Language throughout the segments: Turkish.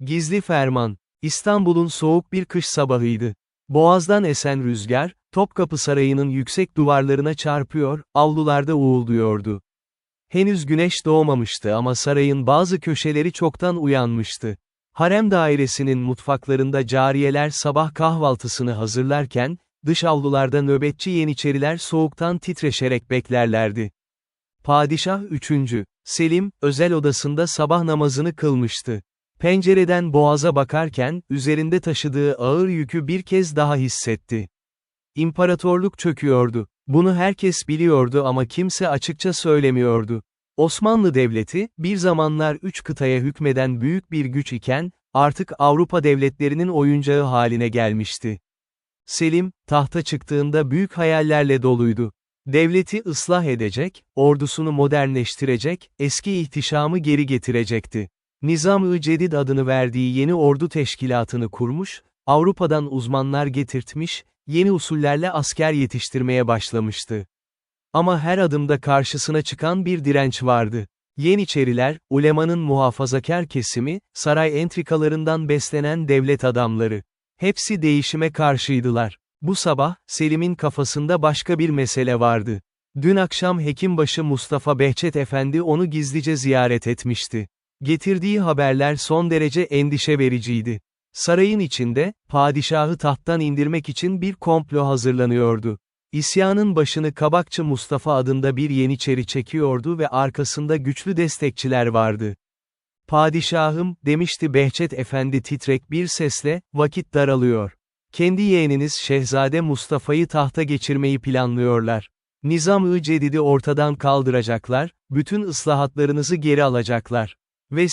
Gizli ferman. İstanbul'un soğuk bir kış sabahıydı. Boğaz'dan esen rüzgar, Topkapı Sarayı'nın yüksek duvarlarına çarpıyor, avlularda uğulduyordu. Henüz güneş doğmamıştı ama sarayın bazı köşeleri çoktan uyanmıştı. Harem dairesinin mutfaklarında cariyeler sabah kahvaltısını hazırlarken, dış avlularda nöbetçi yeniçeriler soğuktan titreşerek beklerlerdi. Padişah 3. Selim, özel odasında sabah namazını kılmıştı. Pencereden boğaza bakarken, üzerinde taşıdığı ağır yükü bir kez daha hissetti. İmparatorluk çöküyordu. Bunu herkes biliyordu ama kimse açıkça söylemiyordu. Osmanlı Devleti, bir zamanlar 3 kıtaya hükmeden büyük bir güç iken, artık Avrupa devletlerinin oyuncağı haline gelmişti. Selim, tahta çıktığında büyük hayallerle doluydu. Devleti ıslah edecek, ordusunu modernleştirecek, eski ihtişamı geri getirecekti. Nizam-ı Cedid adını verdiği yeni ordu teşkilatını kurmuş, Avrupa'dan uzmanlar getirtmiş, yeni usullerle asker yetiştirmeye başlamıştı. Ama her adımda karşısına çıkan bir direnç vardı. Yeniçeriler, ulemanın muhafazakar kesimi, saray entrikalarından beslenen devlet adamları. Hepsi değişime karşıydılar. Bu sabah, Selim'in kafasında başka bir mesele vardı. Dün akşam Hekimbaşı Mustafa Behçet Efendi onu gizlice ziyaret etmişti. Getirdiği haberler son derece endişe vericiydi. Sarayın içinde, padişahı tahttan indirmek için bir komplo hazırlanıyordu. İsyanın başını Kabakçı Mustafa adında bir yeniçeri çekiyordu ve arkasında güçlü destekçiler vardı. Padişahım, demişti Behçet Efendi titrek bir sesle, vakit daralıyor. Kendi yeğeniniz Şehzade Mustafa'yı tahta geçirmeyi planlıyorlar. Nizam-ı Cedid'i ortadan kaldıracaklar, bütün ıslahatlarınızı geri alacaklar. Ve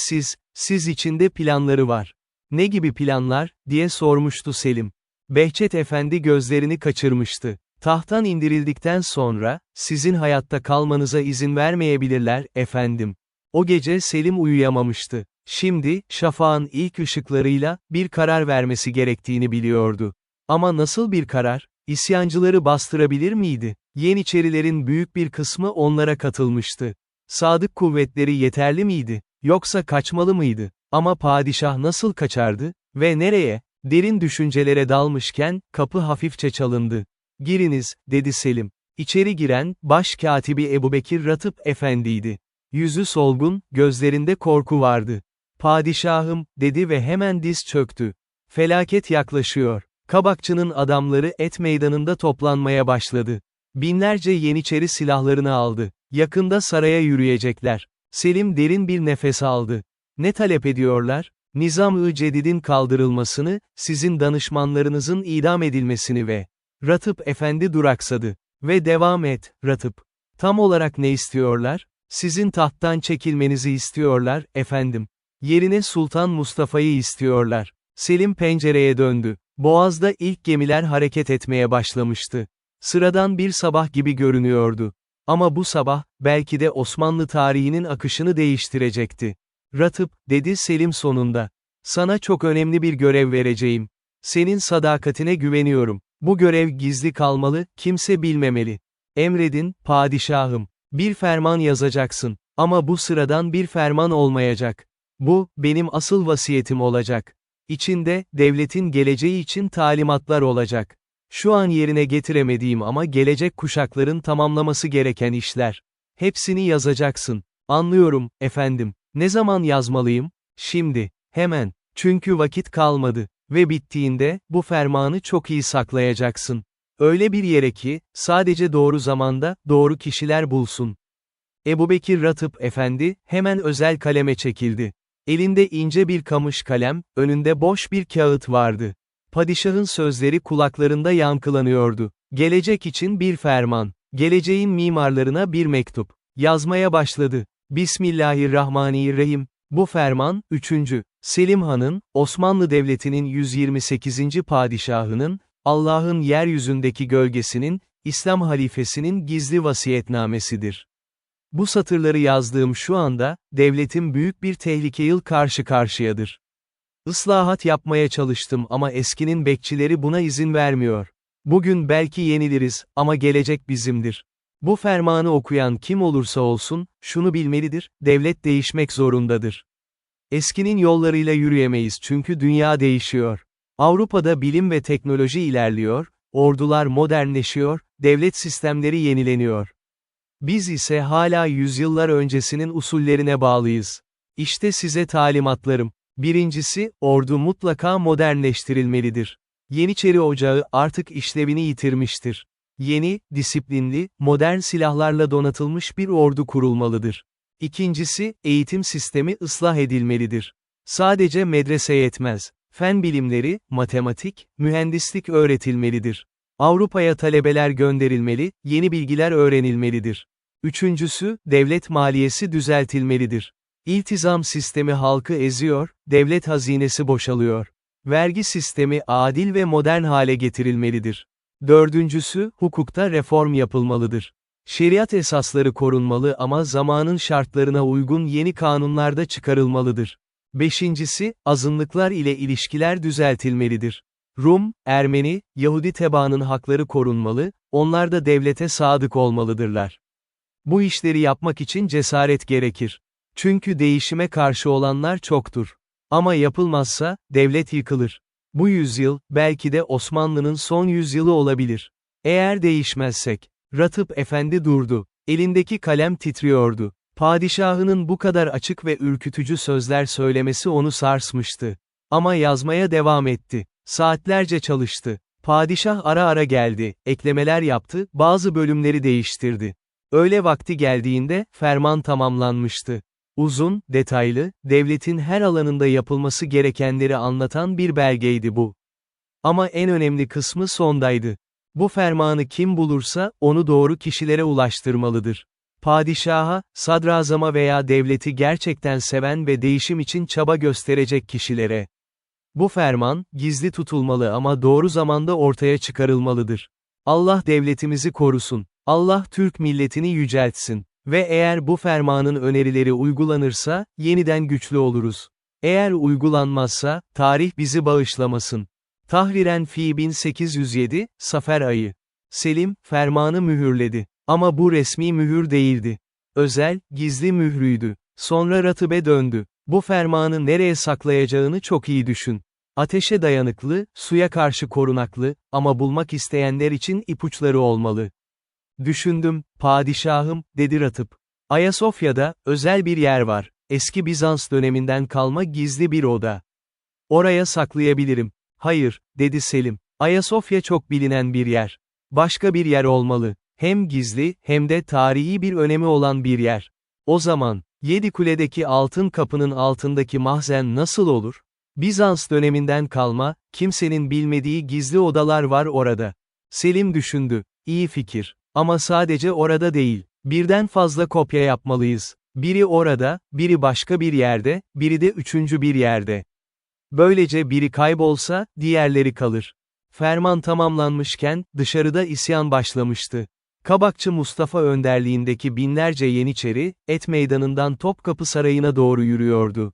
siz içinde planları var. Ne gibi planlar, diye sormuştu Selim. Behçet Efendi gözlerini kaçırmıştı. Tahttan indirildikten sonra, sizin hayatta kalmanıza izin vermeyebilirler, efendim. O gece Selim uyuyamamıştı. Şimdi, şafağın ilk ışıklarıyla, bir karar vermesi gerektiğini biliyordu. Ama nasıl bir karar? İsyancıları bastırabilir miydi? Yeniçerilerin büyük bir kısmı onlara katılmıştı. Sadık kuvvetleri yeterli miydi? Yoksa kaçmalı mıydı? Ama padişah nasıl kaçardı? Ve nereye? Derin düşüncelere dalmışken, kapı hafifçe çalındı. "Giriniz," dedi Selim. İçeri giren, başkatibi Ebubekir Ratıp Efendi'ydi. Yüzü solgun, gözlerinde korku vardı. "Padişahım," dedi ve hemen diz çöktü. "Felaket yaklaşıyor." Kabakçı'nın adamları et meydanında toplanmaya başladı. Binlerce yeniçeri silahlarını aldı. Yakında saraya yürüyecekler. Selim derin bir nefes aldı. "Ne talep ediyorlar?" "Nizam-ı Cedid'in kaldırılmasını, sizin danışmanlarınızın idam edilmesini ve..." Ratıp Efendi duraksadı. "Ve devam et, Ratıp. Tam olarak ne istiyorlar?" "Sizin tahttan çekilmenizi istiyorlar, efendim. Yerine Sultan Mustafa'yı istiyorlar." Selim pencereye döndü. Boğaz'da ilk gemiler hareket etmeye başlamıştı. Sıradan bir sabah gibi görünüyordu. Ama bu sabah, belki de Osmanlı tarihinin akışını değiştirecekti. "Ratıp," dedi Selim sonunda. "Sana çok önemli bir görev vereceğim. Senin sadakatine güveniyorum. Bu görev gizli kalmalı, kimse bilmemeli. Emredin, padişahım. Bir ferman yazacaksın. Ama bu sıradan bir ferman olmayacak. Bu, benim asıl vasiyetim olacak. İçinde, devletin geleceği için talimatlar olacak. Şu an yerine getiremediğim ama gelecek kuşakların tamamlaması gereken işler. Hepsini yazacaksın." "Anlıyorum, efendim. Ne zaman yazmalıyım?" "Şimdi. Hemen. Çünkü vakit kalmadı. Ve bittiğinde, bu fermanı çok iyi saklayacaksın. Öyle bir yere ki, sadece doğru zamanda, doğru kişiler bulsun." Ebubekir Ratıp Efendi, hemen özel kaleme çekildi. Elinde ince bir kamış kalem, önünde boş bir kağıt vardı. Padişahın sözleri kulaklarında yankılanıyordu. Gelecek için bir ferman. Geleceğin mimarlarına bir mektup. Yazmaya başladı. "Bismillahirrahmanirrahim. Bu ferman, 3. Selim Han'ın, Osmanlı Devleti'nin 128. padişahının, Allah'ın yeryüzündeki gölgesinin, İslam halifesinin gizli vasiyetnamesidir. Bu satırları yazdığım şu anda, devletim büyük bir tehlikeyle karşı karşıyadır. Islahat yapmaya çalıştım ama eskinin bekçileri buna izin vermiyor. Bugün belki yeniliriz, ama gelecek bizimdir. Bu fermanı okuyan kim olursa olsun, şunu bilmelidir, devlet değişmek zorundadır. Eskinin yollarıyla yürüyemeyiz çünkü dünya değişiyor. Avrupa'da bilim ve teknoloji ilerliyor, ordular modernleşiyor, devlet sistemleri yenileniyor. Biz ise hala yüzyıllar öncesinin usullerine bağlıyız. İşte size talimatlarım. Birincisi, ordu mutlaka modernleştirilmelidir. Yeniçeri Ocağı artık işlevini yitirmiştir. Yeni, disiplinli, modern silahlarla donatılmış bir ordu kurulmalıdır. İkincisi, eğitim sistemi ıslah edilmelidir. Sadece medrese yetmez. Fen bilimleri, matematik, mühendislik öğretilmelidir. Avrupa'ya talebeler gönderilmeli, yeni bilgiler öğrenilmelidir. Üçüncüsü, devlet maliyesi düzeltilmelidir. İltizam sistemi halkı eziyor, devlet hazinesi boşalıyor. Vergi sistemi adil ve modern hale getirilmelidir. Dördüncüsü, hukukta reform yapılmalıdır. Şeriat esasları korunmalı ama zamanın şartlarına uygun yeni kanunlar da çıkarılmalıdır. Beşincisi, azınlıklar ile ilişkiler düzeltilmelidir. Rum, Ermeni, Yahudi tebaanın hakları korunmalı, onlar da devlete sadık olmalıdırlar. Bu işleri yapmak için cesaret gerekir. Çünkü değişime karşı olanlar çoktur. Ama yapılmazsa, devlet yıkılır. Bu yüzyıl, belki de Osmanlı'nın son yüzyılı olabilir. Eğer değişmezsek. Ratıp Efendi durdu. Elindeki kalem titriyordu. Padişahının bu kadar açık ve ürkütücü sözler söylemesi onu sarsmıştı. Ama yazmaya devam etti. Saatlerce çalıştı. Padişah ara ara geldi, eklemeler yaptı, bazı bölümleri değiştirdi. Öğle vakti geldiğinde, ferman tamamlanmıştı. Uzun, detaylı, devletin her alanında yapılması gerekenleri anlatan bir belgeydi bu. Ama en önemli kısmı sondaydı. Bu fermanı kim bulursa, onu doğru kişilere ulaştırmalıdır. Padişaha, sadrazama veya devleti gerçekten seven ve değişim için çaba gösterecek kişilere. Bu ferman, gizli tutulmalı ama doğru zamanda ortaya çıkarılmalıdır. Allah devletimizi korusun. Allah Türk milletini yüceltsin. Ve eğer bu fermanın önerileri uygulanırsa, yeniden güçlü oluruz. Eğer uygulanmazsa, tarih bizi bağışlamasın. Tahriren fi 1807, Safer ayı. Selim, fermanı mühürledi. Ama bu resmi mühür değildi. Özel, gizli mührüydü. Sonra Ratıp'e döndü. Bu fermanı nereye saklayacağını çok iyi düşün. Ateşe dayanıklı, suya karşı korunaklı, ama bulmak isteyenler için ipuçları olmalı. Düşündüm, padişahım, dedi Ratıp. Ayasofya'da, özel bir yer var. Eski Bizans döneminden kalma gizli bir oda. Oraya saklayabilirim. Hayır, dedi Selim. Ayasofya çok bilinen bir yer. Başka bir yer olmalı. Hem gizli, hem de tarihi bir önemi olan bir yer. O zaman, Yedikule'deki altın kapının altındaki mahzen nasıl olur? Bizans döneminden kalma, kimsenin bilmediği gizli odalar var orada. Selim düşündü. İyi fikir. Ama sadece orada değil. Birden fazla kopya yapmalıyız. Biri orada, biri başka bir yerde, biri de üçüncü bir yerde. Böylece biri kaybolsa, diğerleri kalır. Ferman tamamlanmışken, dışarıda isyan başlamıştı. Kabakçı Mustafa önderliğindeki binlerce Yeniçeri, Et Meydanı'ndan Topkapı Sarayı'na doğru yürüyordu.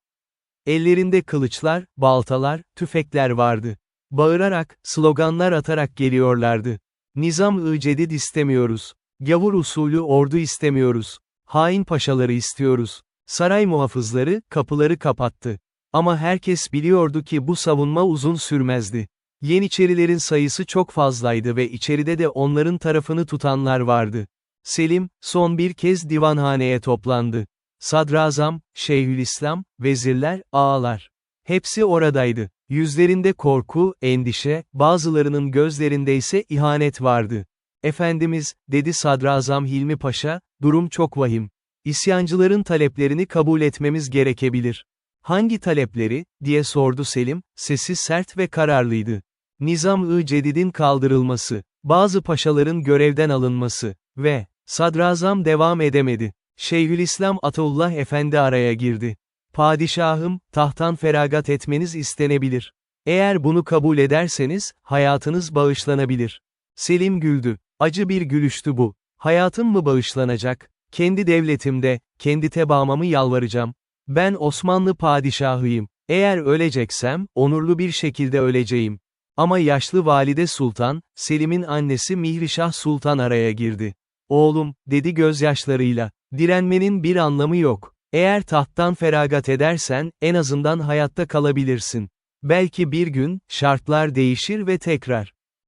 Ellerinde kılıçlar, baltalar, tüfekler vardı. Bağırarak, sloganlar atarak geliyorlardı. Nizam-ı Cedid istemiyoruz. Gavur usulü ordu istemiyoruz. Hain paşaları istiyoruz. Saray muhafızları, kapıları kapattı. Ama herkes biliyordu ki bu savunma uzun sürmezdi. Yeniçerilerin sayısı çok fazlaydı ve içeride de onların tarafını tutanlar vardı. Selim, son bir kez divanhaneye toplandı. Sadrazam, Şeyhülislam, vezirler, ağalar. Hepsi oradaydı. Yüzlerinde korku, endişe, bazılarının gözlerinde ise ihanet vardı. Efendimiz, dedi Sadrazam Hilmi Paşa, durum çok vahim. İsyancıların taleplerini kabul etmemiz gerekebilir. Hangi talepleri, diye sordu Selim, sesi sert ve kararlıydı. Nizam-ı Cedid'in kaldırılması, bazı paşaların görevden alınması ve Sadrazam devam edemedi. Şeyhülislam Ataullah Efendi araya girdi. Padişahım, tahttan feragat etmeniz istenebilir. Eğer bunu kabul ederseniz, hayatınız bağışlanabilir. Selim güldü. Acı bir gülüştü bu. Hayatım mı bağışlanacak? Kendi devletimde, kendi tebaama mı yalvaracağım? Ben Osmanlı padişahıyım. Eğer öleceksem, onurlu bir şekilde öleceğim. Ama yaşlı Valide Sultan, Selim'in annesi Mihrişah Sultan araya girdi. Oğlum, dedi gözyaşlarıyla, direnmenin bir anlamı yok. Eğer tahttan feragat edersen, en azından hayatta kalabilirsin. Belki bir gün, şartlar değişir ve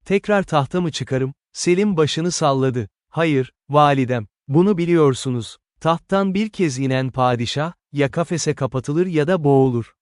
tekrar tahta mı çıkarım? Selim başını salladı. Hayır, validem. Bunu biliyorsunuz. Tahttan bir kez inen padişah, ya kafese kapatılır ya da boğulur.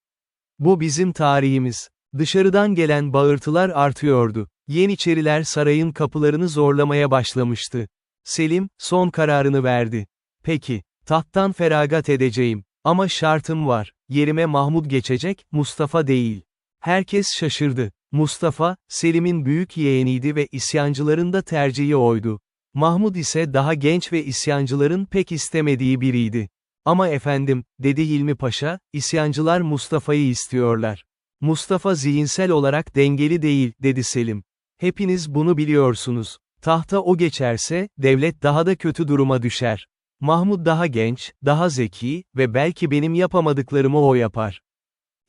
Bu bizim tarihimiz. Dışarıdan gelen bağırtılar artıyordu. Yeniçeriler sarayın kapılarını zorlamaya başlamıştı. Selim, son kararını verdi. Peki, tahttan feragat edeceğim. Ama şartım var. Yerime Mahmud geçecek, Mustafa değil. Herkes şaşırdı. Mustafa, Selim'in büyük yeğeniydi ve isyancıların da tercihi oydu. Mahmud ise daha genç ve isyancıların pek istemediği biriydi. Ama efendim, dedi Hilmi Paşa, isyancılar Mustafa'yı istiyorlar. Mustafa zihinsel olarak dengeli değil, dedi Selim. Hepiniz bunu biliyorsunuz. Tahta o geçerse, devlet daha da kötü duruma düşer. Mahmud daha genç, daha zeki ve belki benim yapamadıklarımı o yapar.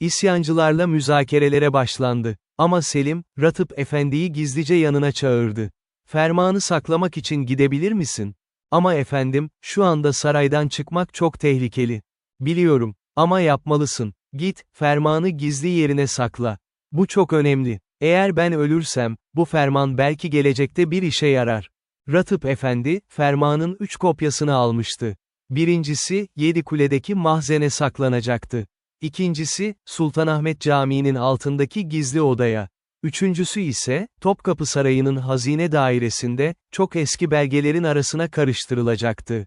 İsyancılarla müzakerelere başlandı. Ama Selim, Ratıp Efendi'yi gizlice yanına çağırdı. Fermanı saklamak için gidebilir misin? Ama efendim, şu anda saraydan çıkmak çok tehlikeli. Biliyorum, ama yapmalısın. Git, fermanı gizli yerine sakla. Bu çok önemli. Eğer ben ölürsem, bu ferman belki gelecekte bir işe yarar. Ratıp Efendi, fermanın 3 kopyasını almıştı. Birincisi, Yedikule'deki mahzene saklanacaktı. İkincisi, Sultanahmet Camii'nin altındaki gizli odaya. Üçüncüsü ise, Topkapı Sarayı'nın hazine dairesinde, çok eski belgelerin arasına karıştırılacaktı.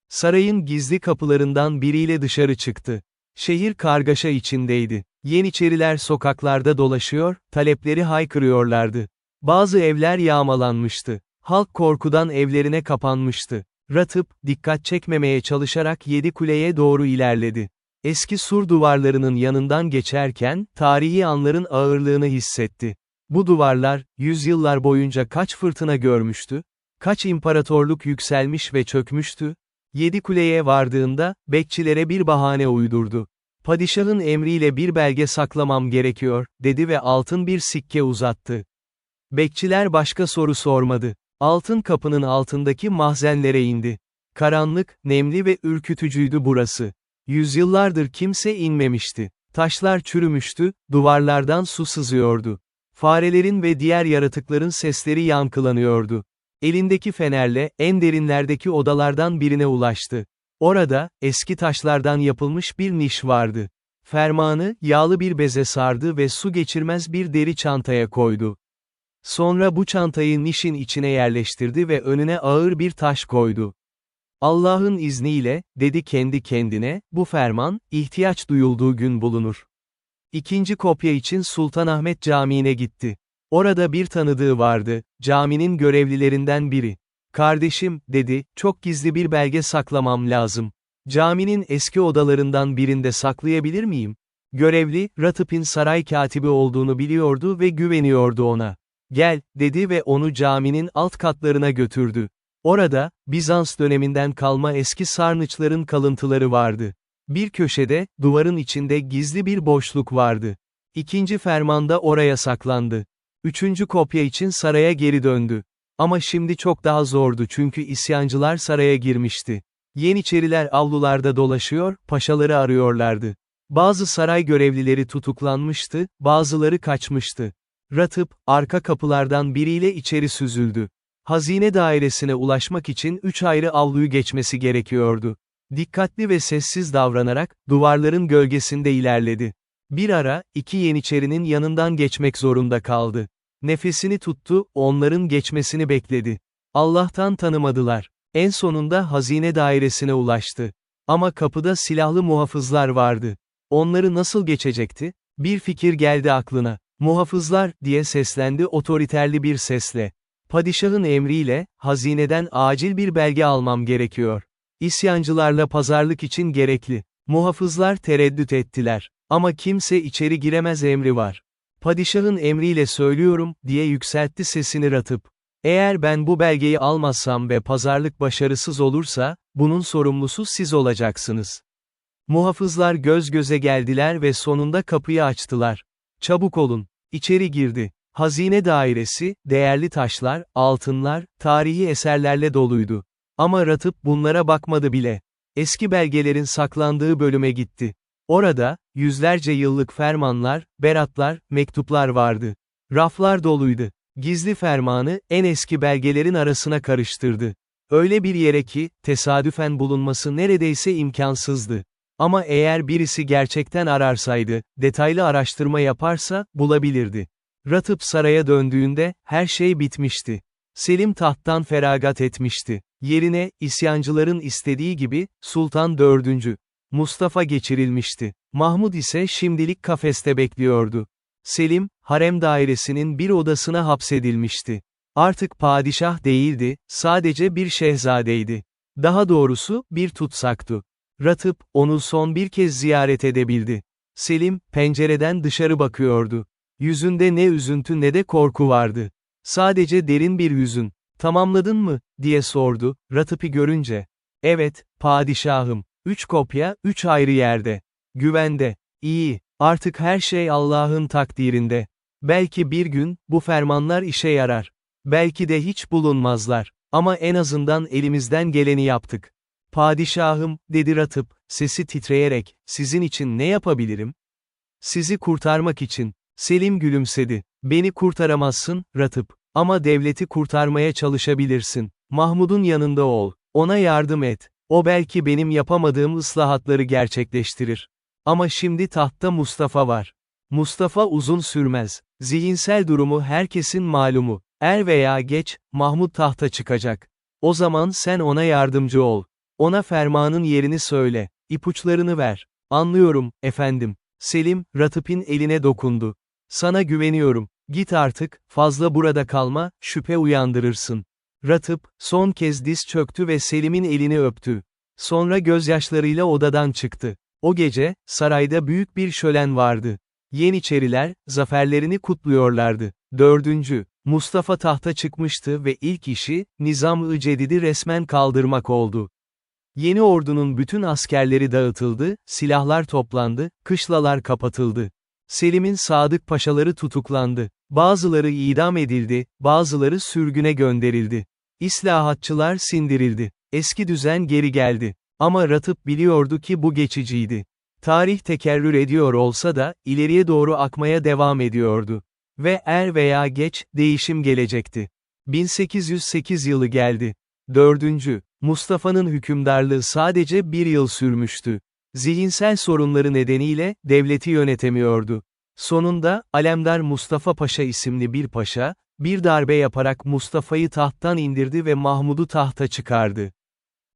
Sarayın gizli kapılarından biriyle dışarı çıktı. Şehir kargaşa içindeydi. Yeniçeriler sokaklarda dolaşıyor, talepleri haykırıyorlardı. Bazı evler yağmalanmıştı. Halk korkudan evlerine kapanmıştı. Ratıp, dikkat çekmemeye çalışarak Yedikuleye doğru ilerledi. Eski sur duvarlarının yanından geçerken, tarihi anların ağırlığını hissetti. Bu duvarlar, yüzyıllar boyunca kaç fırtına görmüştü? Kaç imparatorluk yükselmiş ve çökmüştü? Yedikuleye vardığında, bekçilere bir bahane uydurdu. Padişahın emriyle bir belge saklamam gerekiyor, dedi ve altın bir sikke uzattı. Bekçiler başka soru sormadı. Altın kapının altındaki mahzenlere indi. Karanlık, nemli ve ürkütücüydü burası. Yüzyıllardır kimse inmemişti. Taşlar çürümüştü, duvarlardan su sızıyordu. Farelerin ve diğer yaratıkların sesleri yankılanıyordu. Elindeki fenerle, en derinlerdeki odalardan birine ulaştı. Orada, eski taşlardan yapılmış bir niş vardı. Fermanı, yağlı bir beze sardı ve su geçirmez bir deri çantaya koydu. Sonra bu çantayı nişin içine yerleştirdi ve önüne ağır bir taş koydu. Allah'ın izniyle, dedi kendi kendine, bu ferman, ihtiyaç duyulduğu gün bulunur. İkinci kopya için Sultanahmet Camii'ne gitti. Orada bir tanıdığı vardı, caminin görevlilerinden biri. Kardeşim, dedi, çok gizli bir belge saklamam lazım. Caminin eski odalarından birinde saklayabilir miyim? Görevli, Ratıp'in saray katibi olduğunu biliyordu ve güveniyordu ona. Gel, dedi ve onu caminin alt katlarına götürdü. Orada, Bizans döneminden kalma eski sarnıçların kalıntıları vardı. Bir köşede, duvarın içinde gizli bir boşluk vardı. İkinci ferman da oraya saklandı. Üçüncü kopya için saraya geri döndü. Ama şimdi çok daha zordu çünkü isyancılar saraya girmişti. Yeniçeriler avlularda dolaşıyor, paşaları arıyorlardı. Bazı saray görevlileri tutuklanmıştı, bazıları kaçmıştı. Ratıp, arka kapılardan biriyle içeri süzüldü. Hazine dairesine ulaşmak için 3 ayrı avluyu geçmesi gerekiyordu. Dikkatli ve sessiz davranarak, duvarların gölgesinde ilerledi. Bir ara, 2 yeniçerinin yanından geçmek zorunda kaldı. Nefesini tuttu, onların geçmesini bekledi. Allah'tan tanımadılar. En sonunda hazine dairesine ulaştı. Ama kapıda silahlı muhafızlar vardı. Onları nasıl geçecekti? Bir fikir geldi aklına. Muhafızlar, diye seslendi otoriterli bir sesle. Padişahın emriyle, hazineden acil bir belge almam gerekiyor. İsyancılarla pazarlık için gerekli. Muhafızlar tereddüt ettiler. Ama kimse içeri giremez emri var. Padişahın emriyle söylüyorum, diye yükseltti sesini Ratıp. Eğer ben bu belgeyi almazsam ve pazarlık başarısız olursa, bunun sorumlusu siz olacaksınız. Muhafızlar göz göze geldiler ve sonunda kapıyı açtılar. Çabuk olun. İçeri girdi. Hazine dairesi, değerli taşlar, altınlar, tarihi eserlerle doluydu. Ama Ratıp bunlara bakmadı bile. Eski belgelerin saklandığı bölüme gitti. Orada, yüzlerce yıllık fermanlar, beratlar, mektuplar vardı. Raflar doluydu. Gizli fermanı, en eski belgelerin arasına karıştırdı. Öyle bir yere ki, tesadüfen bulunması neredeyse imkansızdı. Ama eğer birisi gerçekten ararsaydı, detaylı araştırma yaparsa, bulabilirdi. Ratıp saraya döndüğünde, her şey bitmişti. Selim tahttan feragat etmişti. Yerine, isyancıların istediği gibi, Sultan 4. Mustafa geçirilmişti. Mahmud ise şimdilik kafeste bekliyordu. Selim, harem dairesinin bir odasına hapsedilmişti. Artık padişah değildi, sadece bir şehzadeydi. Daha doğrusu, bir tutsaktı. Ratıp, onu son bir kez ziyaret edebildi. Selim, pencereden dışarı bakıyordu. Yüzünde ne üzüntü ne de korku vardı. Sadece derin bir hüzün. "Tamamladın mı?" diye sordu, Ratıp'ı görünce. "Evet, padişahım. 3 kopya, 3 ayrı yerde. Güvende. İyi, artık her şey Allah'ın takdirinde. Belki bir gün, bu fermanlar işe yarar. Belki de hiç bulunmazlar. Ama en azından elimizden geleni yaptık." "Padişahım," dedi Ratıp, sesi titreyerek, "sizin için ne yapabilirim?" "Sizi kurtarmak için." Selim gülümsedi. "Beni kurtaramazsın, Ratıp. Ama devleti kurtarmaya çalışabilirsin. Mahmud'un yanında ol. Ona yardım et. O belki benim yapamadığım ıslahatları gerçekleştirir. Ama şimdi tahtta Mustafa var. Mustafa uzun sürmez. Zihinsel durumu herkesin malumu. Er veya geç, Mahmud tahta çıkacak. O zaman sen ona yardımcı ol. Ona fermanın yerini söyle. İpuçlarını ver." "Anlıyorum, efendim." Selim, Ratıp'in eline dokundu. "Sana güveniyorum. Git artık, fazla burada kalma, şüphe uyandırırsın." Ratıp, son kez diz çöktü ve Selim'in elini öptü. Sonra gözyaşlarıyla odadan çıktı. O gece, sarayda büyük bir şölen vardı. Yeniçeriler, zaferlerini kutluyorlardı. 4. Mustafa tahta çıkmıştı ve ilk işi, Nizam-ı Cedid'i resmen kaldırmak oldu. Yeni ordunun bütün askerleri dağıtıldı, silahlar toplandı, kışlalar kapatıldı. Selim'in sadık paşaları tutuklandı. Bazıları idam edildi, bazıları sürgüne gönderildi. İslahatçılar sindirildi. Eski düzen geri geldi. Ama Ratıp biliyordu ki bu geçiciydi. Tarih tekerrür ediyor olsa da, ileriye doğru akmaya devam ediyordu. Ve er veya geç, değişim gelecekti. 1808 yılı geldi. 4. Mustafa'nın hükümdarlığı sadece bir yıl sürmüştü. Zihinsel sorunları nedeniyle, devleti yönetemiyordu. Sonunda, Alemdar Mustafa Paşa isimli bir paşa, bir darbe yaparak Mustafa'yı tahttan indirdi ve Mahmud'u tahta çıkardı.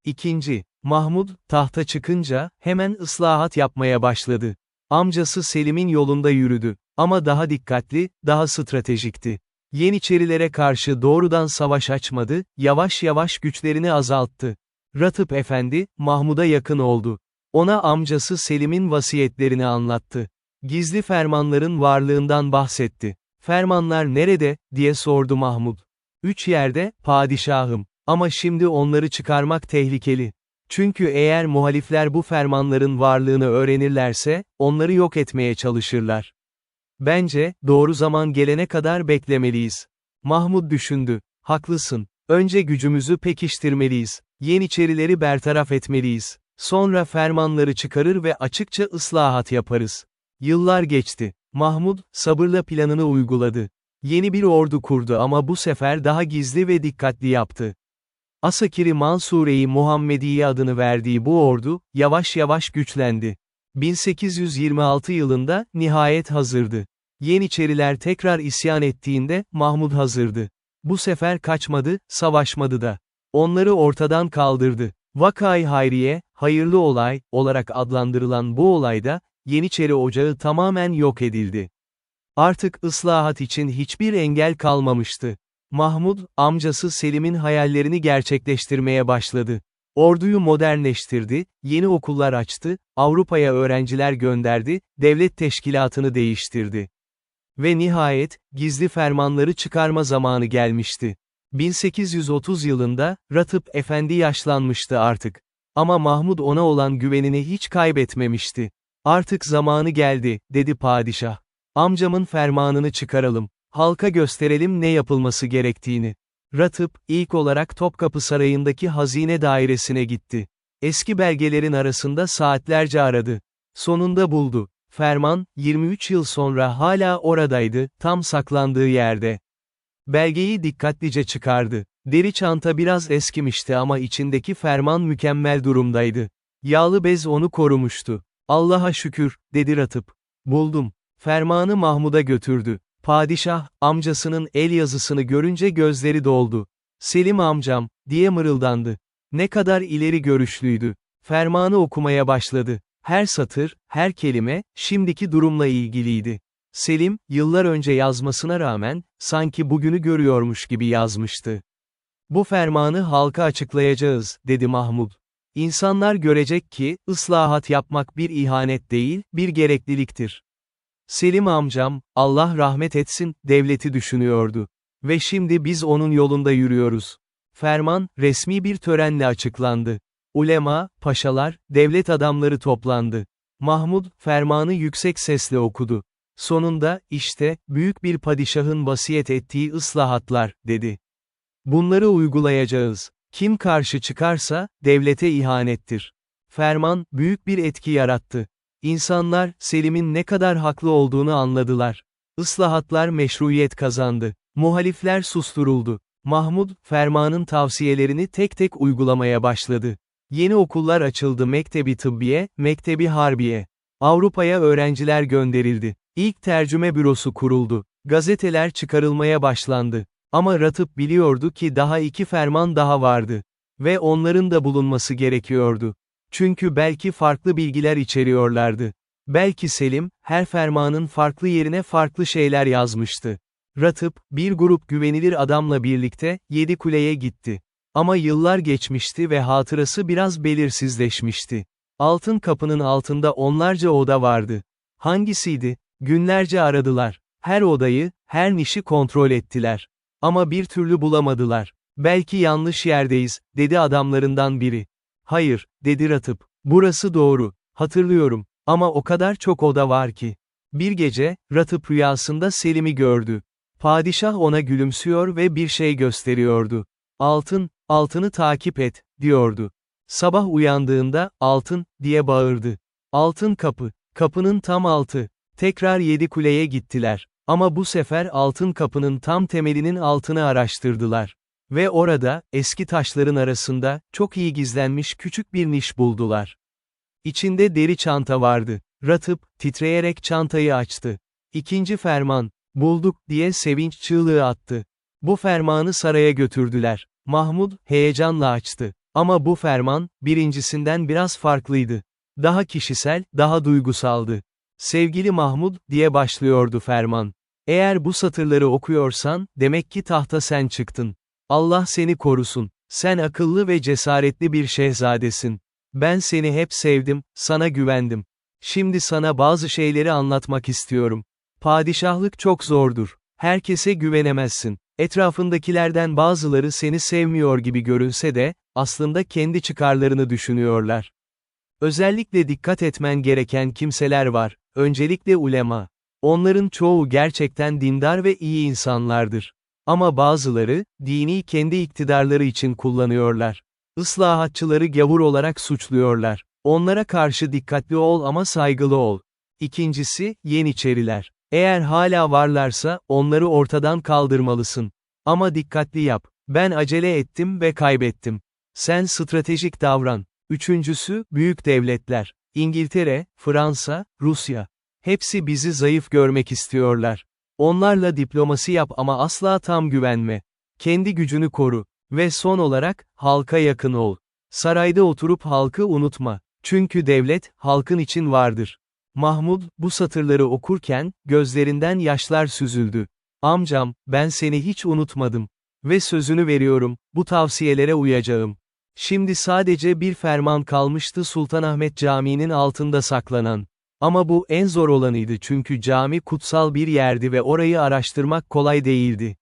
2. Mahmud, tahta çıkınca, hemen ıslahat yapmaya başladı. Amcası Selim'in yolunda yürüdü. Ama daha dikkatli, daha stratejikti. Yeniçerilere karşı doğrudan savaş açmadı, yavaş yavaş güçlerini azalttı. Ratıp Efendi, Mahmud'a yakın oldu. Ona amcası Selim'in vasiyetlerini anlattı. Gizli fermanların varlığından bahsetti. "Fermanlar nerede?" diye sordu Mahmud. "3 yerde, padişahım. Ama şimdi onları çıkarmak tehlikeli. Çünkü eğer muhalifler bu fermanların varlığını öğrenirlerse, onları yok etmeye çalışırlar. Bence, doğru zaman gelene kadar beklemeliyiz." Mahmud düşündü. "Haklısın. Önce gücümüzü pekiştirmeliyiz. Yeniçerileri bertaraf etmeliyiz. Sonra fermanları çıkarır ve açıkça ıslahat yaparız." Yıllar geçti. Mahmud, sabırla planını uyguladı. Yeni bir ordu kurdu ama bu sefer daha gizli ve dikkatli yaptı. Asakiri Mansure-i Muhammediye adını verdiği bu ordu, yavaş yavaş güçlendi. 1826 yılında, nihayet hazırdı. Yeniçeriler tekrar isyan ettiğinde, Mahmud hazırdı. Bu sefer kaçmadı, savaşmadı da. Onları ortadan kaldırdı. Vakay Hayriye, hayırlı olay, olarak adlandırılan bu olayda, Yeniçeri Ocağı tamamen yok edildi. Artık ıslahat için hiçbir engel kalmamıştı. Mahmud, amcası Selim'in hayallerini gerçekleştirmeye başladı. Orduyu modernleştirdi, yeni okullar açtı, Avrupa'ya öğrenciler gönderdi, devlet teşkilatını değiştirdi. Ve nihayet, gizli fermanları çıkarma zamanı gelmişti. 1830 yılında, Ratıp Efendi yaşlanmıştı artık. Ama Mahmud ona olan güvenini hiç kaybetmemişti. "Artık zamanı geldi," dedi padişah. "Amcamın fermanını çıkaralım. Halka gösterelim ne yapılması gerektiğini." Ratıp, ilk olarak Topkapı Sarayı'ndaki hazine dairesine gitti. Eski belgelerin arasında saatlerce aradı. Sonunda buldu. Ferman, 23 yıl sonra hala oradaydı, tam saklandığı yerde. Belgeyi dikkatlice çıkardı. Deri çanta biraz eskimişti ama içindeki ferman mükemmel durumdaydı. Yağlı bez onu korumuştu. Allah'a şükür, dedi Ratıp. Buldum. Fermanı Mahmud'a götürdü. Padişah, amcasının el yazısını görünce gözleri doldu. Selim amcam, diye mırıldandı. Ne kadar ileri görüşlüydü. Fermanı okumaya başladı. Her satır, her kelime, şimdiki durumla ilgiliydi. Selim, yıllar önce yazmasına rağmen, sanki bugünü görüyormuş gibi yazmıştı. Bu fermanı halka açıklayacağız, dedi Mahmud. İnsanlar görecek ki, ıslahat yapmak bir ihanet değil, bir gerekliliktir. Selim amcam, Allah rahmet etsin, devleti düşünüyordu. Ve şimdi biz onun yolunda yürüyoruz. Ferman, resmi bir törenle açıklandı. Ulema, paşalar, devlet adamları toplandı. Mahmud, fermanı yüksek sesle okudu. Sonunda, işte, büyük bir padişahın vasiyet ettiği ıslahatlar, dedi. Bunları uygulayacağız. Kim karşı çıkarsa, devlete ihanettir. Ferman, büyük bir etki yarattı. İnsanlar, Selim'in ne kadar haklı olduğunu anladılar. Islahatlar meşruiyet kazandı. Muhalifler susturuldu. Mahmud, fermanın tavsiyelerini tek tek uygulamaya başladı. Yeni okullar açıldı, Mektebi Tıbbiye, Mektebi Harbiye. Avrupa'ya öğrenciler gönderildi. İlk tercüme bürosu kuruldu. Gazeteler çıkarılmaya başlandı. Ama Ratıp biliyordu ki daha 2 ferman daha vardı. Ve onların da bulunması gerekiyordu. Çünkü belki farklı bilgiler içeriyorlardı. Belki Selim, her fermanın farklı yerine farklı şeyler yazmıştı. Ratıp, bir grup güvenilir adamla birlikte, Yedikule'ye gitti. Ama yıllar geçmişti ve hatırası biraz belirsizleşmişti. Altın kapının altında onlarca oda vardı. Hangisiydi? Günlerce aradılar. Her odayı, her nişi kontrol ettiler. Ama bir türlü bulamadılar. Belki yanlış yerdeyiz, dedi adamlarından biri. Hayır, dedi Ratıp. Burası doğru. Hatırlıyorum. Ama o kadar çok oda var ki. Bir gece, Ratıp rüyasında Selim'i gördü. Padişah ona gülümsüyor ve bir şey gösteriyordu. Altın, altını takip et, diyordu. Sabah uyandığında, altın, diye bağırdı. Altın kapı, kapının tam altı. Tekrar Yedikule'ye gittiler. Ama bu sefer altın kapının tam temelinin altını araştırdılar. Ve orada, eski taşların arasında, çok iyi gizlenmiş küçük bir niş buldular. İçinde deri çanta vardı. Ratıp, titreyerek çantayı açtı. İkinci ferman, bulduk, diye sevinç çığlığı attı. Bu fermanı saraya götürdüler. Mahmud, heyecanla açtı. Ama bu ferman, birincisinden biraz farklıydı. Daha kişisel, daha duygusaldı. Sevgili Mahmud, diye başlıyordu ferman. Eğer bu satırları okuyorsan, demek ki tahta sen çıktın. Allah seni korusun. Sen akıllı ve cesaretli bir şehzadesin. Ben seni hep sevdim, sana güvendim. Şimdi sana bazı şeyleri anlatmak istiyorum. Padişahlık çok zordur. Herkese güvenemezsin. Etrafındakilerden bazıları seni sevmiyor gibi görünse de, aslında kendi çıkarlarını düşünüyorlar. Özellikle dikkat etmen gereken kimseler var, öncelikle ulema. Onların çoğu gerçekten dindar ve iyi insanlardır. Ama bazıları, dini kendi iktidarları için kullanıyorlar. Islahatçıları gavur olarak suçluyorlar. Onlara karşı dikkatli ol ama saygılı ol. İkincisi, Yeniçeriler. Eğer hala varlarsa, onları ortadan kaldırmalısın. Ama dikkatli yap. Ben acele ettim ve kaybettim. Sen stratejik davran. Üçüncüsü, büyük devletler. İngiltere, Fransa, Rusya. Hepsi bizi zayıf görmek istiyorlar. Onlarla diplomasi yap ama asla tam güvenme. Kendi gücünü koru. Ve son olarak, halka yakın ol. Sarayda oturup halkı unutma. Çünkü devlet, halkın için vardır. Mahmud, bu satırları okurken, gözlerinden yaşlar süzüldü. Amcam, ben seni hiç unutmadım. Ve sözünü veriyorum, bu tavsiyelere uyacağım. Şimdi sadece bir ferman kalmıştı Sultanahmet Camii'nin altında saklanan. Ama bu en zor olanıydı çünkü cami kutsal bir yerdi ve orayı araştırmak kolay değildi.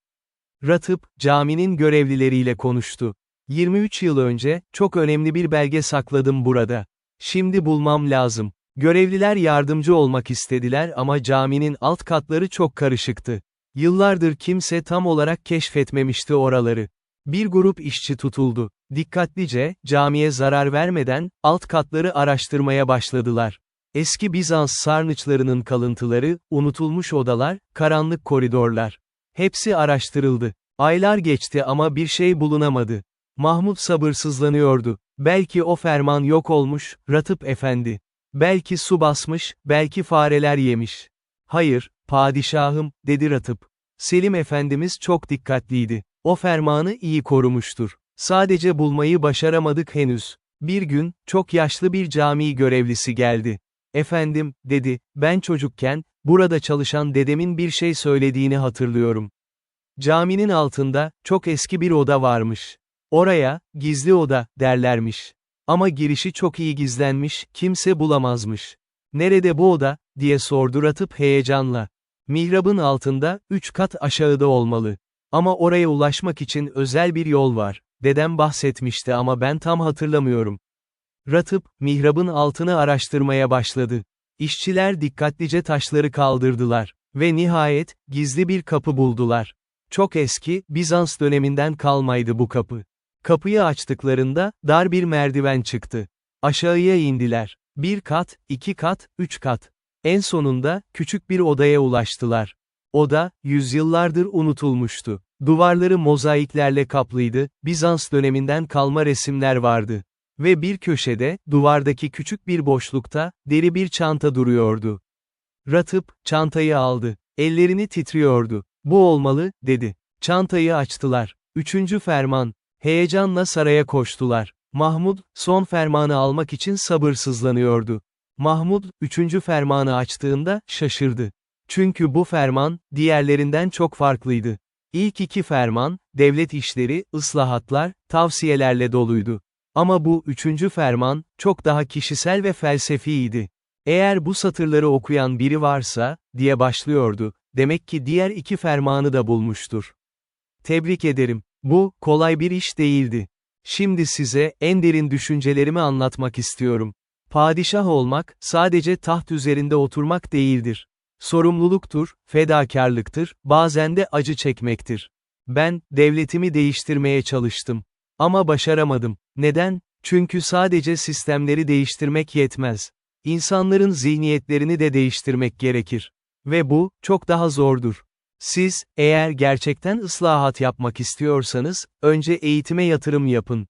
Ratıp, caminin görevlileriyle konuştu. 23 yıl önce, çok önemli bir belge sakladım burada. Şimdi bulmam lazım. Görevliler yardımcı olmak istediler ama caminin alt katları çok karışıktı. Yıllardır kimse tam olarak keşfetmemişti oraları. Bir grup işçi tutuldu. Dikkatlice, camiye zarar vermeden, alt katları araştırmaya başladılar. Eski Bizans sarnıçlarının kalıntıları, unutulmuş odalar, karanlık koridorlar. Hepsi araştırıldı. Aylar geçti ama bir şey bulunamadı. Mahmud sabırsızlanıyordu. Belki o ferman yok olmuş, Ratıp Efendi. Belki su basmış, belki fareler yemiş. Hayır, padişahım, dedi Ratıp. Selim Efendimiz çok dikkatliydi. O fermanı iyi korumuştur. Sadece bulmayı başaramadık henüz. Bir gün, çok yaşlı bir cami görevlisi geldi. Efendim, dedi, ben çocukken, burada çalışan dedemin bir şey söylediğini hatırlıyorum. Caminin altında, çok eski bir oda varmış. Oraya, gizli oda, derlermiş. Ama girişi çok iyi gizlenmiş, kimse bulamazmış. Nerede bu oda, diye sordu Ratıp heyecanla. Mihrabın altında, 3 kat aşağıda olmalı. Ama oraya ulaşmak için özel bir yol var. Dedem bahsetmişti ama ben tam hatırlamıyorum. Ratıp, mihrabın altını araştırmaya başladı. İşçiler dikkatlice taşları kaldırdılar. Ve nihayet, gizli bir kapı buldular. Çok eski, Bizans döneminden kalmaydı bu kapı. Kapıyı açtıklarında, dar bir merdiven çıktı. Aşağıya indiler. 1 kat, 2 kat, 3 kat. En sonunda, küçük bir odaya ulaştılar. Oda, yüzyıllardır unutulmuştu. Duvarları mozaiklerle kaplıydı, Bizans döneminden kalma resimler vardı. Ve bir köşede, duvardaki küçük bir boşlukta, deri bir çanta duruyordu. Ratıp, çantayı aldı. Ellerini titriyordu. Bu olmalı, dedi. Çantayı açtılar. 3. ferman. Heyecanla saraya koştular. Mahmud, son fermanı almak için sabırsızlanıyordu. Mahmud, 3. fermanı açtığında, şaşırdı. Çünkü bu ferman, diğerlerinden çok farklıydı. İlk 2 ferman, devlet işleri, ıslahatlar, tavsiyelerle doluydu. Ama bu 3. ferman, çok daha kişisel ve felsefiydi. Eğer bu satırları okuyan biri varsa, diye başlıyordu, demek ki diğer 2 fermanı da bulmuştur. Tebrik ederim. Bu, kolay bir iş değildi. Şimdi size, en derin düşüncelerimi anlatmak istiyorum. Padişah olmak, sadece taht üzerinde oturmak değildir. Sorumluluktur, fedakarlıktır, bazen de acı çekmektir. Ben, devletimi değiştirmeye çalıştım. Ama başaramadım. Neden? Çünkü sadece sistemleri değiştirmek yetmez. İnsanların zihniyetlerini de değiştirmek gerekir. Ve bu, çok daha zordur. Siz, eğer gerçekten ıslahat yapmak istiyorsanız, önce eğitime yatırım yapın.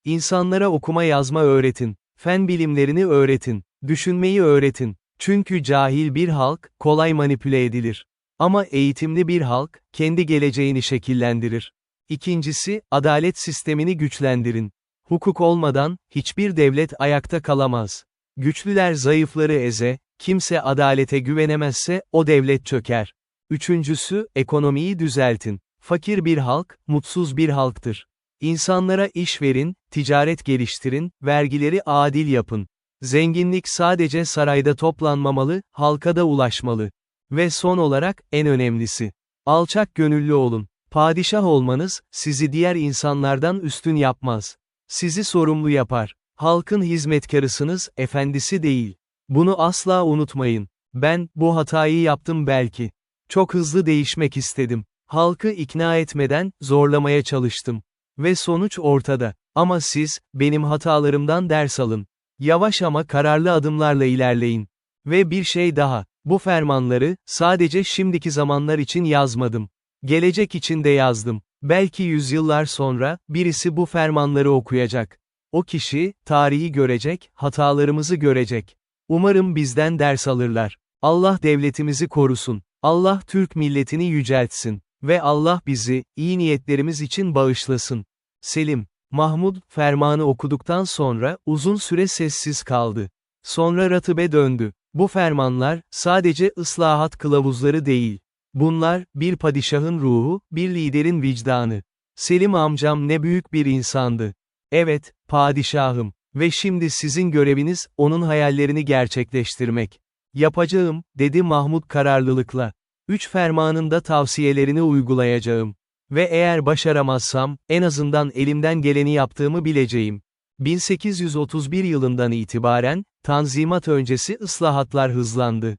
İnsanlara okuma yazma öğretin. Fen bilimlerini öğretin. Düşünmeyi öğretin. Çünkü cahil bir halk, kolay manipüle edilir. Ama eğitimli bir halk, kendi geleceğini şekillendirir. İkincisi, adalet sistemini güçlendirin. Hukuk olmadan, hiçbir devlet ayakta kalamaz. Güçlüler zayıfları kimse adalete güvenemezse, o devlet çöker. Üçüncüsü, ekonomiyi düzeltin. Fakir bir halk, mutsuz bir halktır. İnsanlara iş verin, ticaret geliştirin, vergileri adil yapın. Zenginlik sadece sarayda toplanmamalı, halka da ulaşmalı. Ve son olarak, en önemlisi. Alçak gönüllü olun. Padişah olmanız, sizi diğer insanlardan üstün yapmaz. Sizi sorumlu yapar. Halkın hizmetkarısınız, efendisi değil. Bunu asla unutmayın. Ben, bu hatayı yaptım belki. Çok hızlı değişmek istedim. Halkı ikna etmeden, zorlamaya çalıştım. Ve sonuç ortada. Ama siz, benim hatalarımdan ders alın. Yavaş ama kararlı adımlarla ilerleyin. Ve bir şey daha, bu fermanları, sadece şimdiki zamanlar için yazmadım. Gelecek için de yazdım. Belki yüzyıllar sonra, birisi bu fermanları okuyacak. O kişi, tarihi görecek, hatalarımızı görecek. Umarım bizden ders alırlar. Allah devletimizi korusun. Allah Türk milletini yüceltsin. Ve Allah bizi, iyi niyetlerimiz için bağışlasın. Selim. Mahmud, fermanı okuduktan sonra, uzun süre sessiz kaldı. Sonra Ratıp'e döndü. Bu fermanlar, sadece ıslahat kılavuzları değil. Bunlar, bir padişahın ruhu, bir liderin vicdanı. Selim amcam ne büyük bir insandı. Evet, padişahım. Ve şimdi sizin göreviniz, onun hayallerini gerçekleştirmek. Yapacağım, dedi Mahmud kararlılıkla. 3 fermanın da tavsiyelerini uygulayacağım. Ve eğer başaramazsam, en azından elimden geleni yaptığımı bileceğim. 1831 yılından itibaren, Tanzimat öncesi ıslahatlar hızlandı.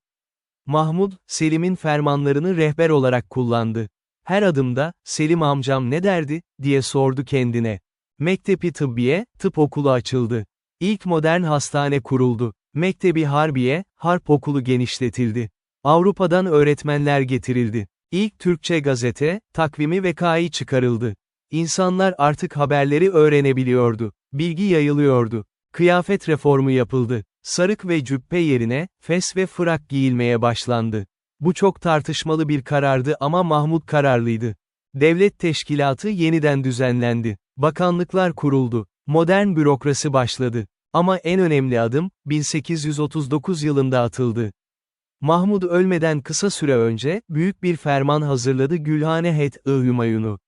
Mahmud, Selim'in fermanlarını rehber olarak kullandı. Her adımda, Selim amcam ne derdi, diye sordu kendine. Mektebi Tıbbiye, tıp okulu açıldı. İlk modern hastane kuruldu. Mektebi Harbiye, harp okulu genişletildi. Avrupa'dan öğretmenler getirildi. İlk Türkçe gazete, takvimi Vekâi çıkarıldı. İnsanlar artık haberleri öğrenebiliyordu. Bilgi yayılıyordu. Kıyafet reformu yapıldı. Sarık ve cübbe yerine, fes ve frak giyilmeye başlandı. Bu çok tartışmalı bir karardı ama Mahmud kararlıydı. Devlet teşkilatı yeniden düzenlendi. Bakanlıklar kuruldu. Modern bürokrasi başladı. Ama en önemli adım, 1839 yılında atıldı. Mahmud ölmeden kısa süre önce, büyük bir ferman hazırladı Gülhane Het-i Hümayun'u.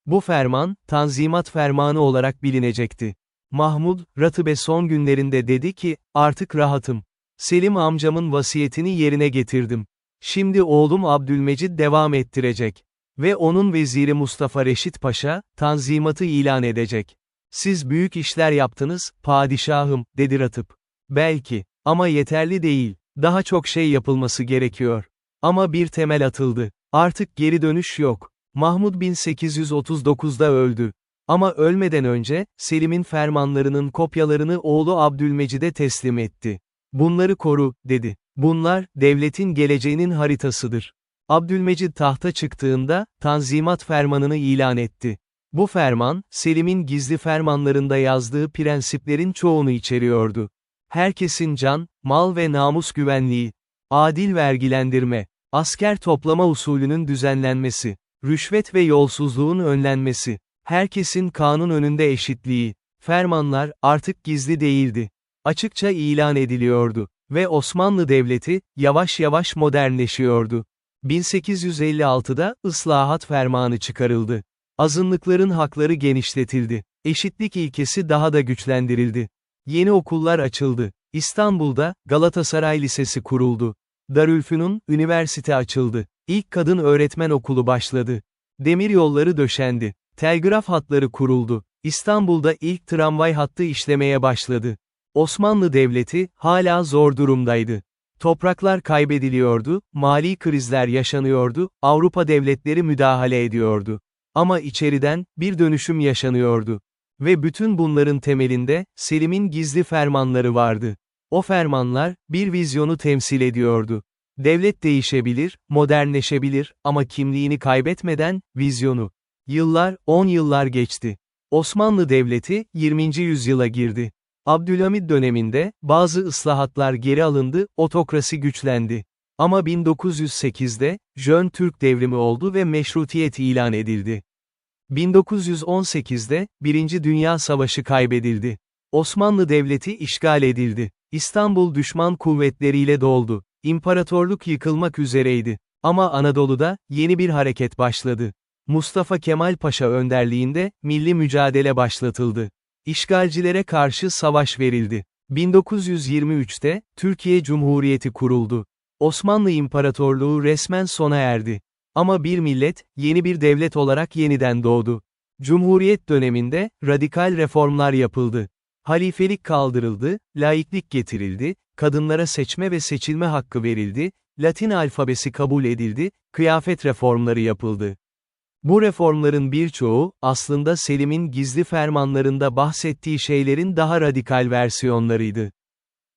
Bu ferman, Tanzimat Fermanı olarak bilinecekti. Mahmud, Ratıbe son günlerinde dedi ki, artık rahatım. Selim amcamın vasiyetini yerine getirdim. Şimdi oğlum Abdülmecid devam ettirecek. Ve onun veziri Mustafa Reşit Paşa, Tanzimat'ı ilan edecek. Siz büyük işler yaptınız, padişahım, dedi Ratıp. Belki, ama yeterli değil. Daha çok şey yapılması gerekiyor. Ama bir temel atıldı. Artık geri dönüş yok. Mahmud 1839'da öldü. Ama ölmeden önce, Selim'in fermanlarının kopyalarını oğlu Abdülmecid'e teslim etti. Bunları koru, dedi. Bunlar, devletin geleceğinin haritasıdır. Abdülmecid tahta çıktığında, Tanzimat Fermanını ilan etti. Bu ferman, Selim'in gizli fermanlarında yazdığı prensiplerin çoğunu içeriyordu. Herkesin can, mal ve namus güvenliği, adil vergilendirme, asker toplama usulünün düzenlenmesi, rüşvet ve yolsuzluğun önlenmesi, herkesin kanun önünde eşitliği, fermanlar artık gizli değildi. Açıkça ilan ediliyordu ve Osmanlı Devleti, yavaş yavaş modernleşiyordu. 1856'da, Islahat Fermanı çıkarıldı. Azınlıkların hakları genişletildi. Eşitlik ilkesi daha da güçlendirildi. Yeni okullar açıldı. İstanbul'da, Galatasaray Lisesi kuruldu. Darülfünun, üniversite açıldı. İlk kadın öğretmen okulu başladı. Demiryolları döşendi. Telgraf hatları kuruldu. İstanbul'da ilk tramvay hattı işlemeye başladı. Osmanlı Devleti, hala zor durumdaydı. Topraklar kaybediliyordu, mali krizler yaşanıyordu, Avrupa devletleri müdahale ediyordu. Ama içeriden, bir dönüşüm yaşanıyordu. Ve bütün bunların temelinde, Selim'in gizli fermanları vardı. O fermanlar, bir vizyonu temsil ediyordu. Devlet değişebilir, modernleşebilir, ama kimliğini kaybetmeden, vizyonu. Yıllar, 10 yıllar geçti. Osmanlı Devleti, 20. yüzyıla girdi. Abdülhamid döneminde, bazı ıslahatlar geri alındı, otokrasi güçlendi. Ama 1908'de, Jön Türk devrimi oldu ve meşrutiyet ilan edildi. 1918'de, Birinci Dünya Savaşı kaybedildi. Osmanlı Devleti işgal edildi. İstanbul düşman kuvvetleriyle doldu. İmparatorluk yıkılmak üzereydi. Ama Anadolu'da, yeni bir hareket başladı. Mustafa Kemal Paşa önderliğinde, milli mücadele başlatıldı. İşgalcilere karşı savaş verildi. 1923'te, Türkiye Cumhuriyeti kuruldu. Osmanlı İmparatorluğu resmen sona erdi. Ama bir millet, yeni bir devlet olarak yeniden doğdu. Cumhuriyet döneminde, radikal reformlar yapıldı. Halifelik kaldırıldı, laiklik getirildi, kadınlara seçme ve seçilme hakkı verildi, Latin alfabesi kabul edildi, kıyafet reformları yapıldı. Bu reformların birçoğu, aslında Selim'in gizli fermanlarında bahsettiği şeylerin daha radikal versiyonlarıydı.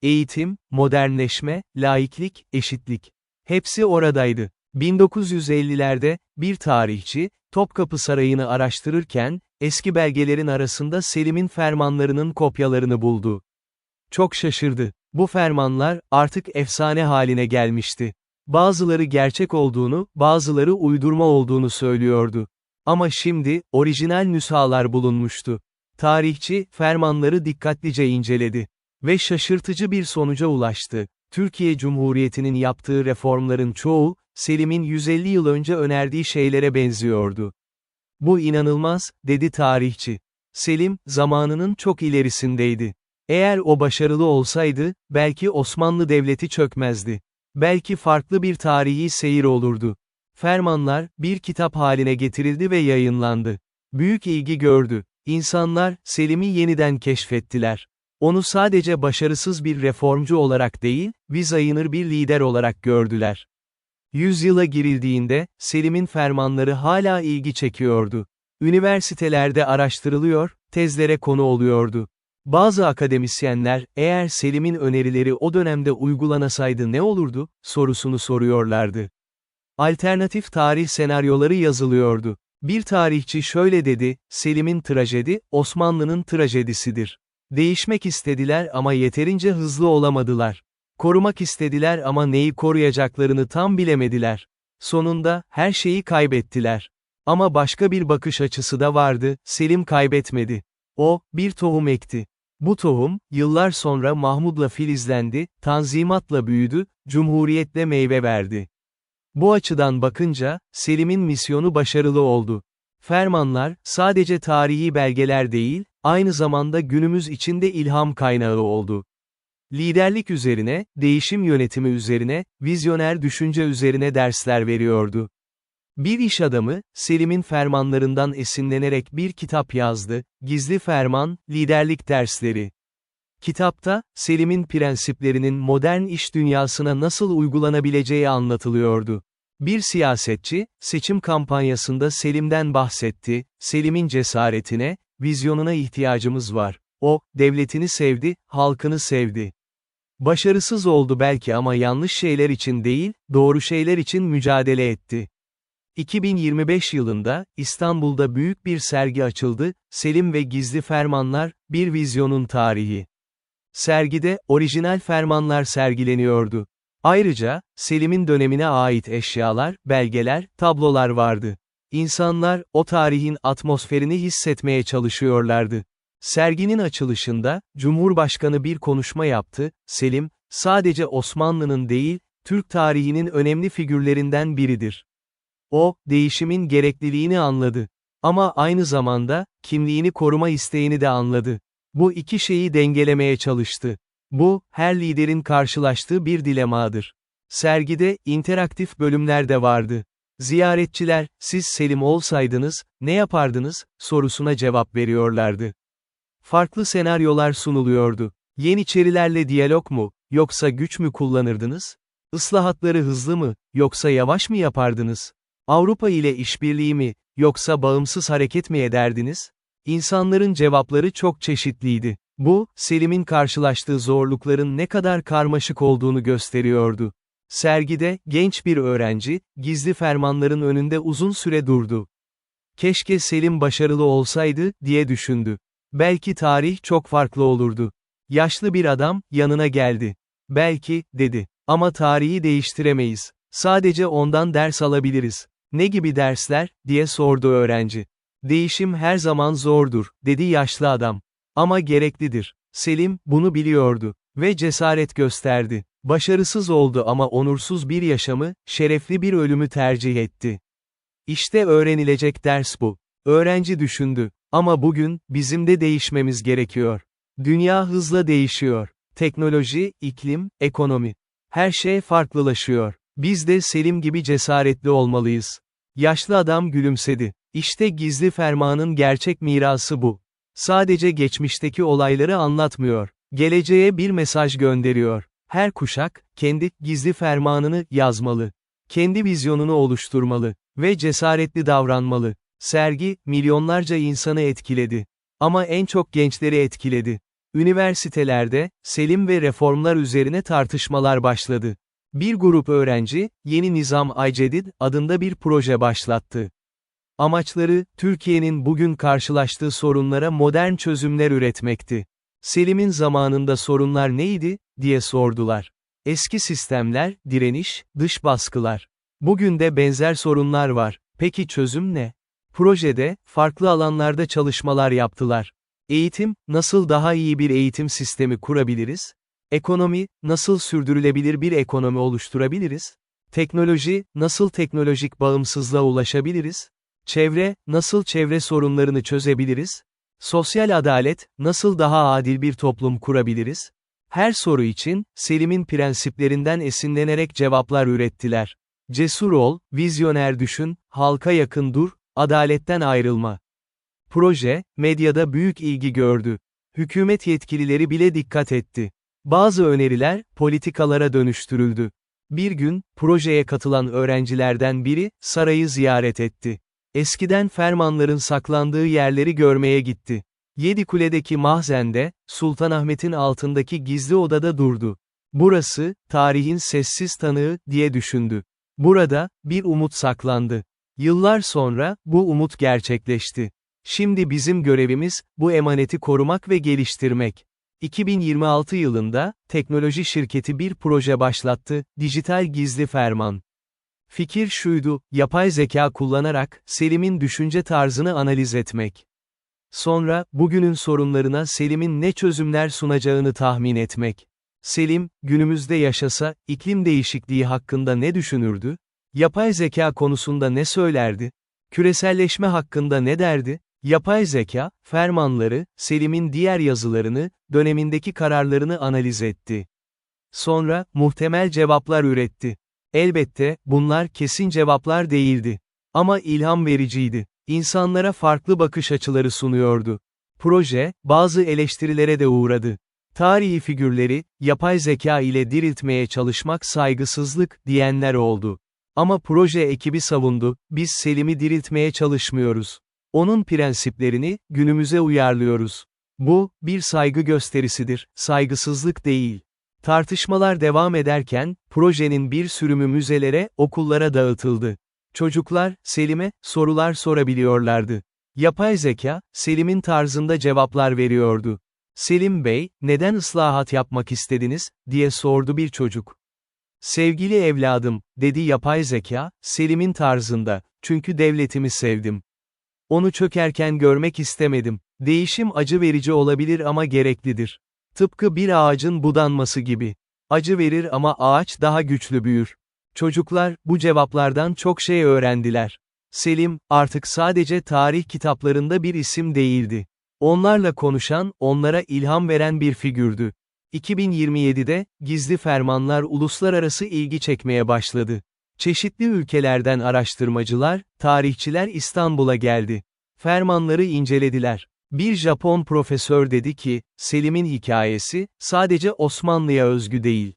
Eğitim, modernleşme, laiklik, eşitlik. Hepsi oradaydı. 1950'lerde, bir tarihçi, Topkapı Sarayı'nı araştırırken, eski belgelerin arasında Selim'in fermanlarının kopyalarını buldu. Çok şaşırdı. Bu fermanlar, artık efsane haline gelmişti. Bazıları gerçek olduğunu, bazıları uydurma olduğunu söylüyordu. Ama şimdi, orijinal nüshalar bulunmuştu. Tarihçi, fermanları dikkatlice inceledi. Ve şaşırtıcı bir sonuca ulaştı. Türkiye Cumhuriyeti'nin yaptığı reformların çoğu, Selim'in 150 yıl önce önerdiği şeylere benziyordu. Bu inanılmaz, dedi tarihçi. Selim, zamanının çok ilerisindeydi. Eğer o başarılı olsaydı, belki Osmanlı Devleti çökmezdi. Belki farklı bir tarihi seyir olurdu. Fermanlar, bir kitap haline getirildi ve yayınlandı. Büyük ilgi gördü. İnsanlar, Selim'i yeniden keşfettiler. Onu sadece başarısız bir reformcu olarak değil, vizayınır bir lider olarak gördüler. Yüzyıla girildiğinde, Selim'in fermanları hala ilgi çekiyordu. Üniversitelerde araştırılıyor, tezlere konu oluyordu. Bazı akademisyenler, eğer Selim'in önerileri o dönemde uygulanasaydı ne olurdu, sorusunu soruyorlardı. Alternatif tarih senaryoları yazılıyordu. Bir tarihçi şöyle dedi, Selim'in trajedi, Osmanlı'nın trajedisidir. Değişmek istediler ama yeterince hızlı olamadılar. Korumak istediler ama neyi koruyacaklarını tam bilemediler. Sonunda, her şeyi kaybettiler. Ama başka bir bakış açısı da vardı, Selim kaybetmedi. O, bir tohum ekti. Bu tohum, yıllar sonra Mahmud'la filizlendi, Tanzimat'la büyüdü, Cumhuriyet'le meyve verdi. Bu açıdan bakınca, Selim'in misyonu başarılı oldu. Fermanlar, sadece tarihi belgeler değil, aynı zamanda günümüz için de ilham kaynağı oldu. Liderlik üzerine, değişim yönetimi üzerine, vizyoner düşünce üzerine dersler veriyordu. Bir iş adamı, Selim'in fermanlarından esinlenerek bir kitap yazdı, Gizli Ferman, Liderlik Dersleri. Kitapta, Selim'in prensiplerinin modern iş dünyasına nasıl uygulanabileceği anlatılıyordu. Bir siyasetçi, seçim kampanyasında Selim'den bahsetti, Selim'in cesaretine, vizyonuna ihtiyacımız var. O, devletini sevdi, halkını sevdi. Başarısız oldu belki ama yanlış şeyler için değil, doğru şeyler için mücadele etti. 2025 yılında, İstanbul'da büyük bir sergi açıldı, Selim ve Gizli Fermanlar, bir vizyonun tarihi. Sergide, orijinal fermanlar sergileniyordu. Ayrıca, Selim'in dönemine ait eşyalar, belgeler, tablolar vardı. İnsanlar, o tarihin atmosferini hissetmeye çalışıyorlardı. Serginin açılışında, Cumhurbaşkanı bir konuşma yaptı, Selim, sadece Osmanlı'nın değil, Türk tarihinin önemli figürlerinden biridir. O, değişimin gerekliliğini anladı. Ama aynı zamanda, kimliğini koruma isteğini de anladı. Bu iki şeyi dengelemeye çalıştı. Bu, her liderin karşılaştığı bir dilemadır. Sergide, interaktif bölümler de vardı. Ziyaretçiler, siz Selim olsaydınız, ne yapardınız, sorusuna cevap veriyorlardı. Farklı senaryolar sunuluyordu. Yeniçerilerle diyalog mu, yoksa güç mü kullanırdınız? Islahatları hızlı mı, yoksa yavaş mı yapardınız? Avrupa ile işbirliği mi, yoksa bağımsız hareket mi ederdiniz? İnsanların cevapları çok çeşitliydi. Bu, Selim'in karşılaştığı zorlukların ne kadar karmaşık olduğunu gösteriyordu. Sergide, genç bir öğrenci, gizli fermanların önünde uzun süre durdu. Keşke Selim başarılı olsaydı, diye düşündü. Belki tarih çok farklı olurdu. Yaşlı bir adam, yanına geldi. Belki, dedi. Ama tarihi değiştiremeyiz. Sadece ondan ders alabiliriz. Ne gibi dersler, diye sordu öğrenci. Değişim her zaman zordur, dedi yaşlı adam. Ama gereklidir. Selim, bunu biliyordu. Ve cesaret gösterdi. Başarısız oldu ama onursuz bir yaşamı, şerefli bir ölümü tercih etti. İşte öğrenilecek ders bu. Öğrenci düşündü. Ama bugün, bizim de değişmemiz gerekiyor. Dünya hızla değişiyor. Teknoloji, iklim, ekonomi. Her şey farklılaşıyor. Biz de Selim gibi cesaretli olmalıyız. Yaşlı adam gülümsedi. İşte gizli fermanın gerçek mirası bu. Sadece geçmişteki olayları anlatmıyor. Geleceğe bir mesaj gönderiyor. Her kuşak, kendi gizli fermanını yazmalı. Kendi vizyonunu oluşturmalı ve cesaretli davranmalı. Sergi, milyonlarca insanı etkiledi. Ama en çok gençleri etkiledi. Üniversitelerde, Selim ve reformlar üzerine tartışmalar başladı. Bir grup öğrenci, Yeni Nizam Aycedid adında bir proje başlattı. Amaçları, Türkiye'nin bugün karşılaştığı sorunlara modern çözümler üretmekti. Selim'in zamanında sorunlar neydi, diye sordular. Eski sistemler, direniş, dış baskılar. Bugün de benzer sorunlar var. Peki çözüm ne? Projede, farklı alanlarda çalışmalar yaptılar. Eğitim, nasıl daha iyi bir eğitim sistemi kurabiliriz? Ekonomi, nasıl sürdürülebilir bir ekonomi oluşturabiliriz? Teknoloji, nasıl teknolojik bağımsızlığa ulaşabiliriz? Çevre, nasıl çevre sorunlarını çözebiliriz? Sosyal adalet, nasıl daha adil bir toplum kurabiliriz? Her soru için, Selim'in prensiplerinden esinlenerek cevaplar ürettiler. Cesur ol, vizyoner düşün, halka yakın dur, adaletten ayrılma. Proje, medyada büyük ilgi gördü. Hükümet yetkilileri bile dikkat etti. Bazı öneriler, politikalara dönüştürüldü. Bir gün, projeye katılan öğrencilerden biri, sarayı ziyaret etti. Eskiden fermanların saklandığı yerleri görmeye gitti. Yedikule'deki mahzende, Sultanahmet'in altındaki gizli odada durdu. Burası, tarihin sessiz tanığı, diye düşündü. Burada, bir umut saklandı. Yıllar sonra, bu umut gerçekleşti. Şimdi bizim görevimiz, bu emaneti korumak ve geliştirmek. 2026 yılında, teknoloji şirketi bir proje başlattı, dijital gizli ferman. Fikir şuydu, yapay zeka kullanarak, Selim'in düşünce tarzını analiz etmek. Sonra, bugünün sorunlarına Selim'in ne çözümler sunacağını tahmin etmek. Selim, günümüzde yaşasa, iklim değişikliği hakkında ne düşünürdü? Yapay zeka konusunda ne söylerdi? Küreselleşme hakkında ne derdi? Yapay zeka, fermanları, Selim'in diğer yazılarını, dönemindeki kararlarını analiz etti. Sonra, muhtemel cevaplar üretti. Elbette, bunlar kesin cevaplar değildi. Ama ilham vericiydi. İnsanlara farklı bakış açıları sunuyordu. Proje, bazı eleştirilere de uğradı. Tarihi figürleri, yapay zeka ile diriltmeye çalışmak saygısızlık, diyenler oldu. Ama proje ekibi savundu, biz Selim'i diriltmeye çalışmıyoruz. Onun prensiplerini, günümüze uyarlıyoruz. Bu, bir saygı gösterisidir, saygısızlık değil. Tartışmalar devam ederken, projenin bir sürümü müzelere, okullara dağıtıldı. Çocuklar, Selim'e, sorular sorabiliyorlardı. Yapay zeka, Selim'in tarzında cevaplar veriyordu. Selim Bey, neden ıslahat yapmak istediniz, diye sordu bir çocuk. Sevgili evladım, dedi yapay zeka, Selim'in tarzında, çünkü devletimi sevdim. Onu çökerken görmek istemedim. Değişim acı verici olabilir ama gereklidir. Tıpkı bir ağacın budanması gibi. Acı verir ama ağaç daha güçlü büyür. Çocuklar, bu cevaplardan çok şey öğrendiler. Selim, artık sadece tarih kitaplarında bir isim değildi. Onlarla konuşan, onlara ilham veren bir figürdü. 2027'de, gizli fermanlar uluslararası ilgi çekmeye başladı. Çeşitli ülkelerden araştırmacılar, tarihçiler İstanbul'a geldi. Fermanları incelediler. Bir Japon profesör dedi ki, Selim'in hikayesi, sadece Osmanlı'ya özgü değil.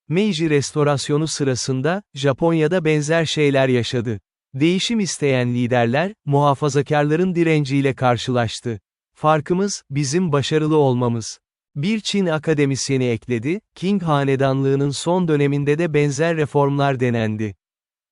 Meiji Restorasyonu sırasında, Japonya'da benzer şeyler yaşadı. Değişim isteyen liderler, muhafazakarların direnciyle karşılaştı. Farkımız, bizim başarılı olmamız. Bir Çin akademisyeni ekledi, Qing hanedanlığının son döneminde de benzer reformlar denendi.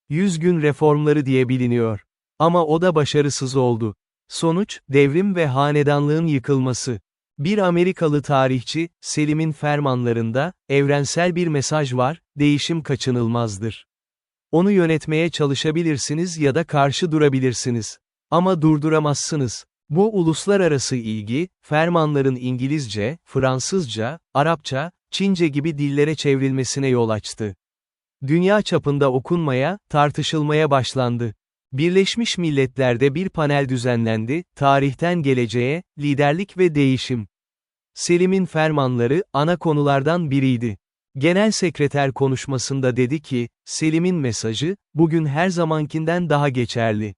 100 gün reformları diye biliniyor. Ama o da başarısız oldu. Sonuç, devrim ve hanedanlığın yıkılması. Bir Amerikalı tarihçi, Selim'in fermanlarında, evrensel bir mesaj var, değişim kaçınılmazdır. Onu yönetmeye çalışabilirsiniz ya da karşı durabilirsiniz. Ama durduramazsınız. Bu uluslararası ilgi, fermanların İngilizce, Fransızca, Arapça, Çince gibi dillere çevrilmesine yol açtı. Dünya çapında okunmaya, tartışılmaya başlandı. Birleşmiş Milletler'de bir panel düzenlendi, tarihten geleceğe, liderlik ve değişim. Selim'in fermanları, ana konulardan biriydi. Genel sekreter konuşmasında dedi ki, Selim'in mesajı, bugün her zamankinden daha geçerli.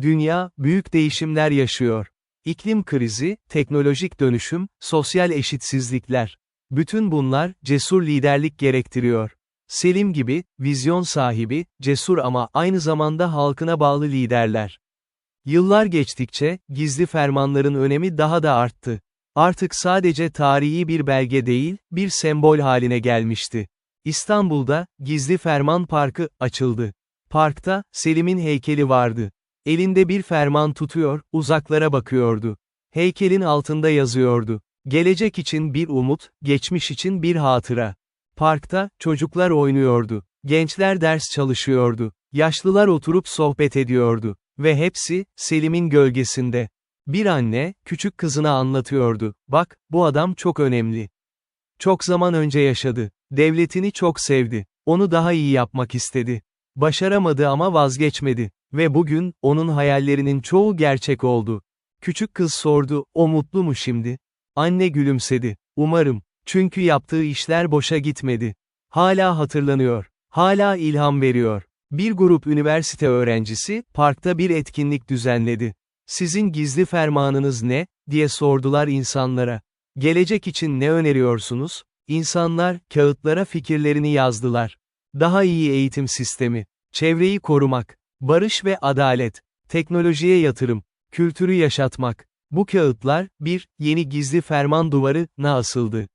Dünya, büyük değişimler yaşıyor. İklim krizi, teknolojik dönüşüm, sosyal eşitsizlikler. Bütün bunlar, cesur liderlik gerektiriyor. Selim gibi, vizyon sahibi, cesur ama aynı zamanda halkına bağlı liderler. Yıllar geçtikçe, gizli fermanların önemi daha da arttı. Artık sadece tarihi bir belge değil, bir sembol haline gelmişti. İstanbul'da, Gizli Ferman Parkı, açıldı. Parkta, Selim'in heykeli vardı. Elinde bir ferman tutuyor, uzaklara bakıyordu. Heykelin altında yazıyordu. Gelecek için bir umut, geçmiş için bir hatıra. Parkta, çocuklar oynuyordu. Gençler ders çalışıyordu. Yaşlılar oturup sohbet ediyordu. Ve hepsi, Selim'in gölgesinde. Bir anne, küçük kızına anlatıyordu. Bak, bu adam çok önemli. Çok zaman önce yaşadı. Devletini çok sevdi. Onu daha iyi yapmak istedi. Başaramadı ama vazgeçmedi. Ve bugün, onun hayallerinin çoğu gerçek oldu. Küçük kız sordu, o mutlu mu şimdi? Anne gülümsedi. Umarım. Çünkü yaptığı işler boşa gitmedi. Hala hatırlanıyor. Hala ilham veriyor. Bir grup üniversite öğrencisi, parkta bir etkinlik düzenledi. Sizin gizli fermanınız ne, diye sordular insanlara. Gelecek için ne öneriyorsunuz? İnsanlar, kağıtlara fikirlerini yazdılar. Daha iyi eğitim sistemi, çevreyi korumak, barış ve adalet, teknolojiye yatırım, kültürü yaşatmak. Bu kağıtlar, bir, yeni gizli ferman duvarına asıldı.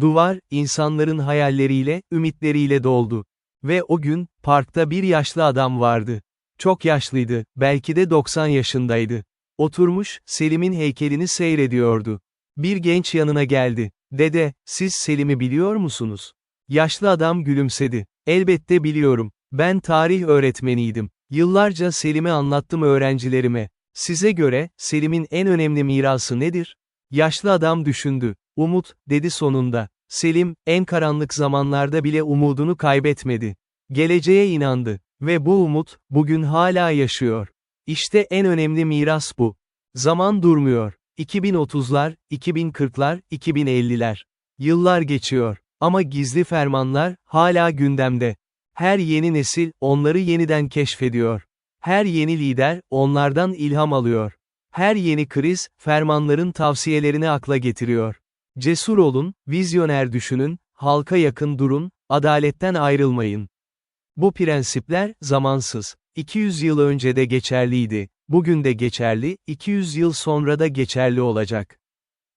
Duvar, insanların hayalleriyle, ümitleriyle doldu. Ve o gün, parkta bir yaşlı adam vardı. Çok yaşlıydı, belki de 90 yaşındaydı. Oturmuş, Selim'in heykelini seyrediyordu. Bir genç yanına geldi. "Dede, siz Selim'i biliyor musunuz?" Yaşlı adam gülümsedi. "Elbette biliyorum. Ben tarih öğretmeniydim. Yıllarca Selim'i anlattım öğrencilerime. Size göre, Selim'in en önemli mirası nedir?" Yaşlı adam düşündü. "Umut," dedi sonunda. Selim, en karanlık zamanlarda bile umudunu kaybetmedi. Geleceğe inandı. Ve bu umut, bugün hala yaşıyor. İşte en önemli miras bu. Zaman durmuyor. 2030'lar, 2040'lar, 2050'ler. Yıllar geçiyor. Ama gizli fermanlar, hala gündemde. Her yeni nesil, onları yeniden keşfediyor. Her yeni lider, onlardan ilham alıyor. Her yeni kriz, fermanların tavsiyelerini akla getiriyor. Cesur olun, vizyoner düşünün, halka yakın durun, adaletten ayrılmayın. Bu prensipler, zamansız. 200 yıl önce de geçerliydi, bugün de geçerli, 200 yıl sonra da geçerli olacak.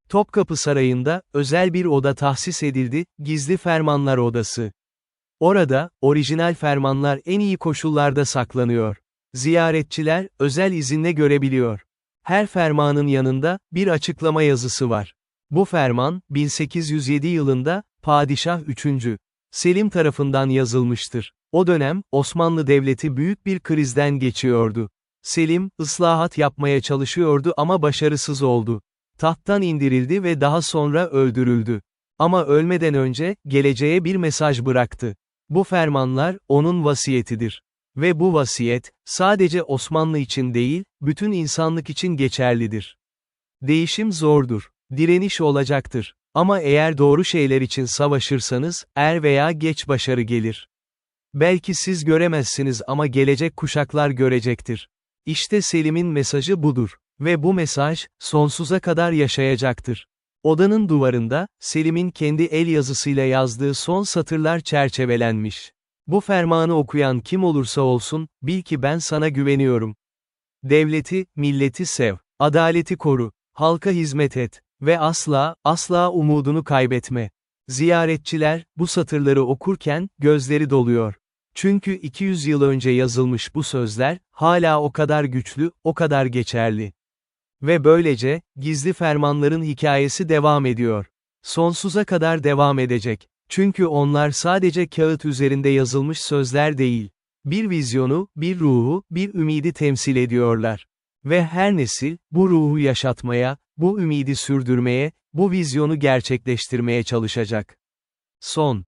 Topkapı Sarayı'nda, özel bir oda tahsis edildi, Gizli Fermanlar Odası. Orada, orijinal fermanlar en iyi koşullarda saklanıyor. Ziyaretçiler, özel izinle görebiliyor. Her fermanın yanında, bir açıklama yazısı var. Bu ferman, 1807 yılında, Padişah 3. Selim tarafından yazılmıştır. O dönem, Osmanlı Devleti büyük bir krizden geçiyordu. Selim, ıslahat yapmaya çalışıyordu ama başarısız oldu. Tahttan indirildi ve daha sonra öldürüldü. Ama ölmeden önce, geleceğe bir mesaj bıraktı. Bu fermanlar, onun vasiyetidir. Ve bu vasiyet, sadece Osmanlı için değil, bütün insanlık için geçerlidir. Değişim zordur. Direniş olacaktır. Ama eğer doğru şeyler için savaşırsanız, er veya geç başarı gelir. Belki siz göremezsiniz ama gelecek kuşaklar görecektir. İşte Selim'in mesajı budur. Ve bu mesaj, sonsuza kadar yaşayacaktır. Odanın duvarında, Selim'in kendi el yazısıyla yazdığı son satırlar çerçevelenmiş. Bu fermanı okuyan kim olursa olsun, bil ki ben sana güveniyorum. Devleti, milleti sev. Adaleti koru. Halka hizmet et. Ve asla, asla umudunu kaybetme. Ziyaretçiler, bu satırları okurken, gözleri doluyor. Çünkü 200 yıl önce yazılmış bu sözler, hala o kadar güçlü, o kadar geçerli. Ve böylece, gizli fermanların hikayesi devam ediyor. Sonsuza kadar devam edecek. Çünkü onlar sadece kağıt üzerinde yazılmış sözler değil. Bir vizyonu, bir ruhu, bir ümidi temsil ediyorlar. Ve her nesil, bu ruhu yaşatmaya, bu ümidi sürdürmeye, bu vizyonu gerçekleştirmeye çalışacak. Son